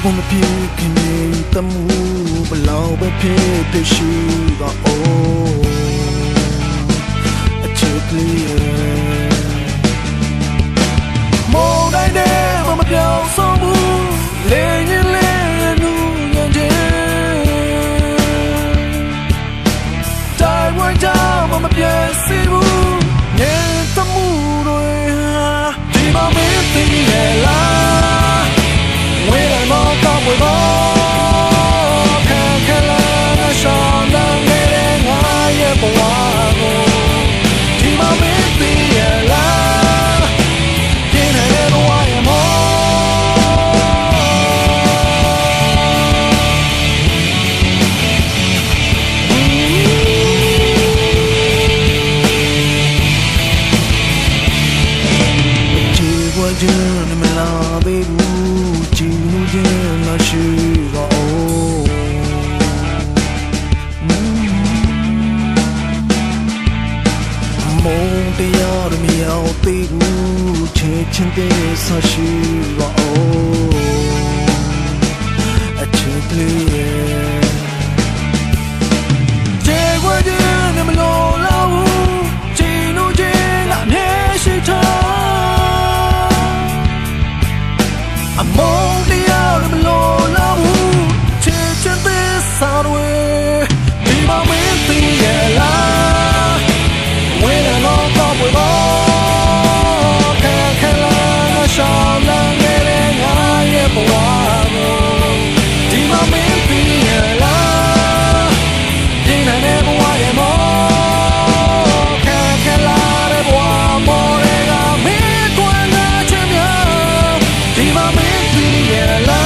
ပုံမဖြစ်ခင်နေတမှုဘလောက်ပဲဖြစ်တဲ့ရှိကအိုးအချစ်ကလေးမောင်တိုင်းတဲ့မပြောင်းဆုံးဘူးလေရင်လေးနူညံချင်းတိုင်းဝိုင်းကြမပြည့်စုံဘူးညံတမှုတွေဒီမှာမင်းသိရဲ့လားဝေးတယ်မောင်ကောင်းပွေပေါ်你们那北部进入间那是个哦，梦的要的没有北部，浅浅的啥是个哦，这里。结果间你们老老进入间那面是他。梦里要的不落了雾，渐渐的洒落，你把命定也拉，为了老高不高，看看了那少了眼泪啊也不忘我，你把命定也拉，今天的不忘也梦，看看了的不忘梦的个没关的前面，你把命。Yeah.